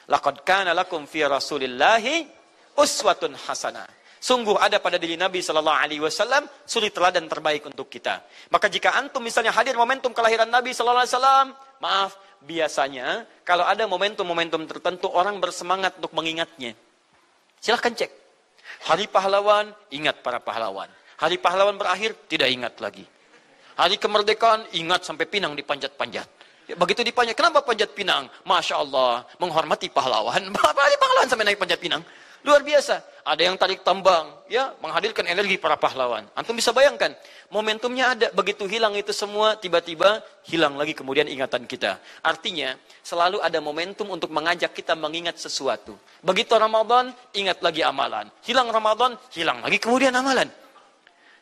Laqad kana lakum fi Rasulillahi uswatun hasanah. Sungguh ada pada diri Nabi sallallahu alaihi wasallam suri teladan terbaik untuk kita. Maka jika antum misalnya hadir momentum kelahiran Nabi sallallahu alaihi wasallam, maaf, biasanya kalau ada momentum-momentum tertentu orang bersemangat untuk mengingatnya. Silahkan cek. Hari pahlawan, ingat para pahlawan. Hari pahlawan berakhir, tidak ingat lagi. Hari kemerdekaan, ingat sampai pinang dipanjat-panjat. Begitu dipanjat, kenapa panjat pinang? Masya Allah, menghormati pahlawan. Hari pahlawan sampai naik panjat pinang. Luar biasa. Ada yang tarik tambang, ya, menghadirkan energi para pahlawan. Antum bisa bayangkan, momentumnya ada. Begitu hilang itu semua, tiba-tiba hilang lagi kemudian ingatan kita. Artinya, selalu ada momentum untuk mengajak kita mengingat sesuatu. Begitu Ramadan, ingat lagi amalan. Hilang Ramadan, hilang lagi kemudian amalan.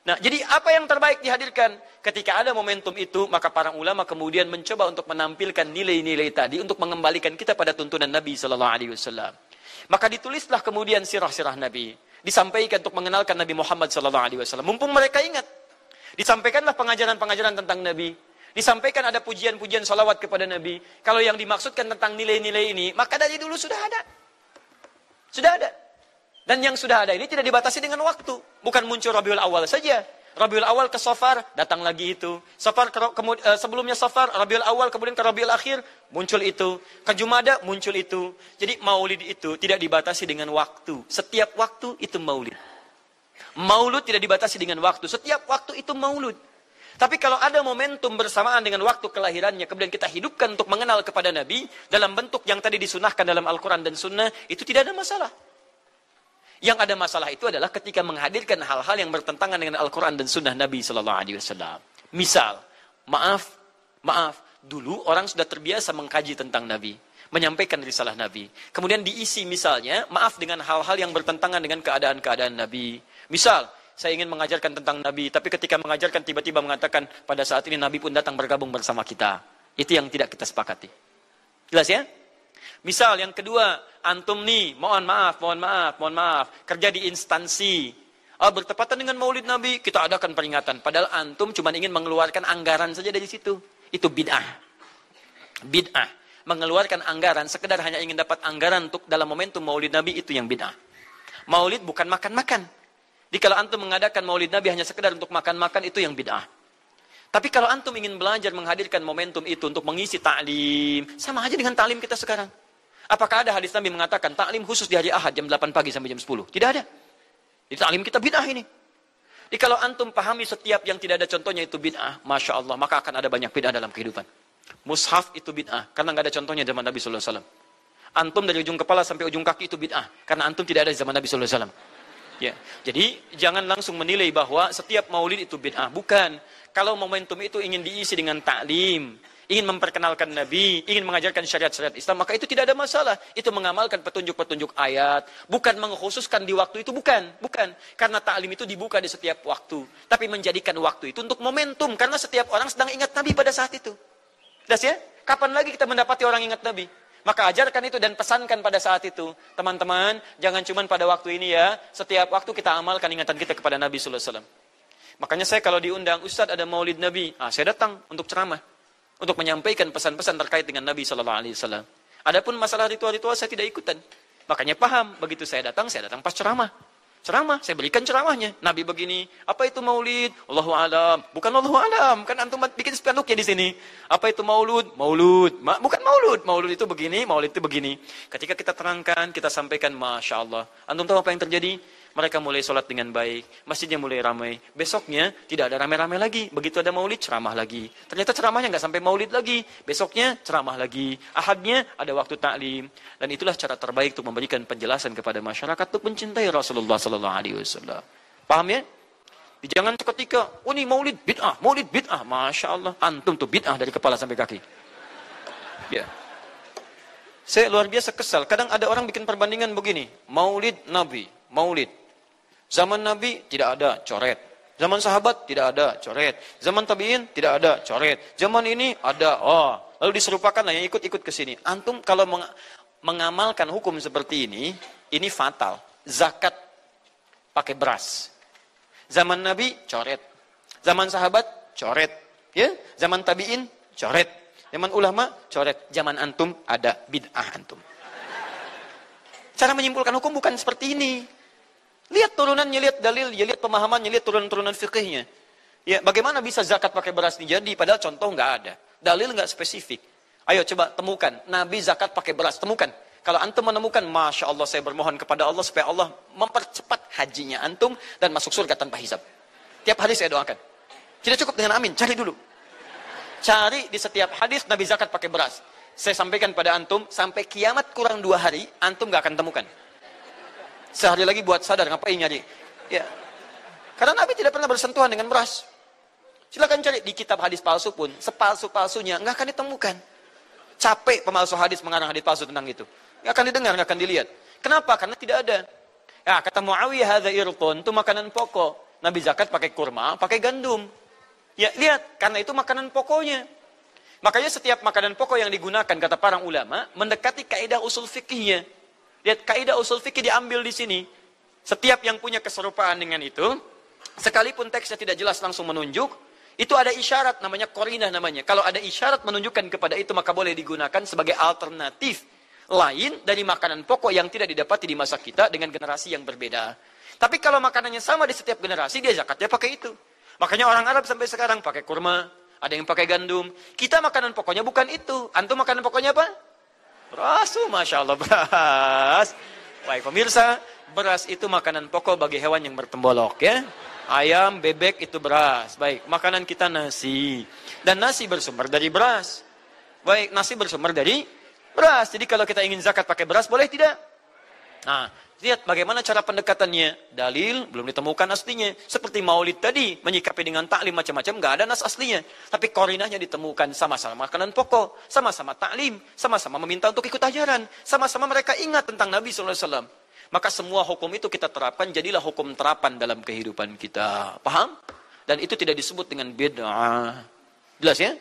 Nah, jadi apa yang terbaik dihadirkan? Ketika ada momentum itu, maka para ulama kemudian mencoba untuk menampilkan nilai-nilai tadi untuk mengembalikan kita pada tuntunan Nabi sallallahu alaihi wasallam. Maka ditulislah kemudian sirah-sirah Nabi. Disampaikan untuk mengenalkan Nabi Muhammad SAW. Mumpung mereka ingat. Disampaikanlah pengajaran-pengajaran tentang Nabi. Disampaikan ada pujian-pujian salawat kepada Nabi. Kalau yang dimaksudkan tentang nilai-nilai ini, maka dari dulu sudah ada. Sudah ada. Dan yang sudah ada ini tidak dibatasi dengan waktu. Bukan muncul Rabiul Awal saja. Rabiul Awal ke Safar, datang lagi itu. Safar sebelumnya Safar, Rabiul Awal, kemudian ke Rabiul Akhir, muncul itu. Ke Jumada, muncul itu. Jadi maulid itu tidak dibatasi dengan waktu. Setiap waktu itu maulid. Maulud tidak dibatasi dengan waktu. Setiap waktu itu maulud. Tapi kalau ada momentum bersamaan dengan waktu kelahirannya, kemudian kita hidupkan untuk mengenal kepada Nabi, dalam bentuk yang tadi disunahkan dalam Al-Quran dan Sunnah, itu tidak ada masalah. Yang ada masalah itu adalah ketika menghadirkan hal-hal yang bertentangan dengan Al-Quran dan Sunnah Nabi Sallallahu Alaihi Wasallam. Misal, maaf, dulu orang sudah terbiasa mengkaji tentang Nabi, menyampaikan risalah Nabi. Kemudian diisi misalnya, maaf, dengan hal-hal yang bertentangan dengan keadaan-keadaan Nabi. Misal, saya ingin mengajarkan tentang Nabi, tapi ketika mengajarkan tiba-tiba mengatakan pada saat ini Nabi pun datang bergabung bersama kita. Itu yang tidak kita sepakati. Jelas ya? Misal yang kedua, antum nih, mohon maaf, kerja di instansi. Bertepatan dengan Maulid Nabi, kita adakan peringatan. Padahal antum cuma ingin mengeluarkan anggaran saja dari situ. Itu bid'ah. Bid'ah. Mengeluarkan anggaran, sekedar hanya ingin dapat anggaran untuk dalam momentum Maulid Nabi, itu yang bid'ah. Maulid bukan makan-makan. Jadi kalau antum mengadakan Maulid Nabi hanya sekedar untuk makan-makan, itu yang bid'ah. Tapi kalau antum ingin belajar menghadirkan momentum itu untuk mengisi ta'lim, sama aja dengan ta'lim kita sekarang. Apakah ada hadis Nabi mengatakan ta'lim khusus di hari Ahad jam 8 pagi sampai jam 10? Tidak ada. Di ta'lim kita bid'ah ini. Jadi kalau antum pahami setiap yang tidak ada contohnya itu bid'ah, Masya Allah, maka akan ada banyak bid'ah dalam kehidupan. Mushaf itu bid'ah, karena nggak ada contohnya zaman Nabi Sallallahu Alaihi Wasallam. Antum dari ujung kepala sampai ujung kaki itu bid'ah, karena antum tidak ada di zaman Nabi Sallallahu Alaihi Wasallam. Ya, jadi jangan langsung menilai bahwa setiap maulid itu bid'ah. Bukan. Kalau momentum itu ingin diisi dengan ta'lim, ingin memperkenalkan Nabi, ingin mengajarkan syariat-syariat Islam, maka itu tidak ada masalah. Itu mengamalkan petunjuk-petunjuk ayat, bukan mengkhususkan di waktu itu, bukan. Karena ta'lim itu dibuka di setiap waktu, tapi menjadikan waktu itu untuk momentum, karena setiap orang sedang ingat Nabi pada saat itu. Jelas ya? Kapan lagi kita mendapati orang ingat Nabi? Maka ajarkan itu dan pesankan pada saat itu. Teman-teman, jangan cuma pada waktu ini ya, setiap waktu kita amalkan ingatan kita kepada Nabi Sallallahu Alaihi Wasallam. Makanya saya kalau diundang, Ustaz ada maulid Nabi, saya datang untuk ceramah, untuk menyampaikan pesan-pesan terkait dengan Nabi Sallallahu Alaihi Wasallam. Adapun masalah ritual-ritual saya tidak ikutan. Makanya paham, begitu saya datang pas ceramah. Ceramah, saya berikan ceramahnya. Nabi begini, apa itu maulid? Allahu alam. Bukan Allahu alam, kan antum bikin spanduknya di sini. Apa itu maulud? Maulud. Bukan maulud. Maulud itu begini, maulid itu begini. Ketika kita terangkan, kita sampaikan, Masya Allah. Antum tahu apa yang terjadi? Mereka mulai sholat dengan baik, masjidnya mulai ramai. Besoknya tidak ada ramai-ramai lagi. Begitu ada maulid, ceramah lagi. Ternyata ceramahnya nggak sampai maulid lagi. Besoknya ceramah lagi. Ahadnya ada waktu ta'lim. Dan itulah cara terbaik untuk memberikan penjelasan kepada masyarakat untuk mencintai Rasulullah Sallallahu Alaihi Wasallam. Paham ya? Jangan seketika, ini maulid bid'ah, Masya Allah. Antum tuh bid'ah dari kepala sampai kaki. Ya. Saya luar biasa kesal. Kadang ada orang bikin perbandingan begini. Maulid Nabi, maulid. Zaman Nabi tidak ada coret. Zaman sahabat tidak ada coret. Zaman tabi'in tidak ada coret. Zaman ini ada. Lalu diserupakan yang ikut-ikut ke sini. Antum kalau mengamalkan hukum seperti ini fatal. Zakat pakai beras. Zaman Nabi coret. Zaman sahabat coret. Ya, zaman tabi'in coret. Zaman ulama coret. Zaman antum ada bid'ah antum. Cara menyimpulkan hukum bukan seperti ini. Lihat turunannya, lihat dalilnya, lihat pemahamannya, lihat turunan-turunan fikihnya. Ya, bagaimana bisa zakat pakai beras jadi? Padahal contoh nggak ada. Dalil nggak spesifik. Ayo coba temukan. Nabi zakat pakai beras. Temukan. Kalau antum menemukan, Masya Allah saya bermohon kepada Allah supaya Allah mempercepat hajinya antum dan masuk surga tanpa hisab. Tiap hari saya doakan. Tidak cukup dengan amin. Cari dulu. Cari di setiap hadis Nabi zakat pakai beras. Saya sampaikan pada antum, sampai kiamat kurang 2 hari, antum gak akan temukan. Sehari lagi buat sadar, ngapain nyari? Ya. Karena Nabi tidak pernah bersentuhan dengan beras. Silakan cari di kitab hadis palsu pun, sepalsu-palsunya, nggak akan ditemukan. Capek pemalsu hadis mengarang hadis palsu tentang itu. Nggak akan didengar, nggak akan dilihat. Kenapa? Karena tidak ada. Ya, kata Muawiyah, hadza irqun, itu makanan pokok. Nabi zakat pakai kurma, pakai gandum. Ya, lihat, karena itu makanan pokoknya. Makanya setiap makanan pokok yang digunakan, kata para ulama, mendekati kaidah usul fikihnya. Lihat, kaidah usul fikih diambil di sini. Setiap yang punya keserupaan dengan itu, sekalipun teksnya tidak jelas langsung menunjuk, itu ada isyarat, namanya qarinah namanya. Kalau ada isyarat menunjukkan kepada itu, maka boleh digunakan sebagai alternatif lain dari makanan pokok yang tidak didapati di masa kita dengan generasi yang berbeda. Tapi kalau makanannya sama di setiap generasi, dia zakatnya pakai itu. Makanya orang Arab sampai sekarang pakai kurma, ada yang pakai gandum. Kita makanan pokoknya bukan itu. Antum makanan pokoknya apa? Beras. Masya Allah, beras. Baik pemirsa, beras itu makanan pokok bagi hewan yang bertembolok ya. Ayam, bebek itu beras. Baik, makanan kita nasi. Dan nasi bersumber dari beras. Baik, nasi bersumber dari beras. Jadi kalau kita ingin zakat pakai beras, boleh tidak? Nah, lihat bagaimana cara pendekatannya. Dalil belum ditemukan aslinya. Seperti maulid tadi, menyikapi dengan taklim macam-macam, nggak ada nas aslinya. Tapi korinahnya ditemukan, sama-sama makanan pokok, sama-sama taklim, sama-sama meminta untuk ikut ajaran, sama-sama mereka ingat tentang Nabi SAW. Maka semua hukum itu kita terapkan, jadilah hukum terapan dalam kehidupan kita. Paham? Dan itu tidak disebut dengan bid'ah. Jelas ya?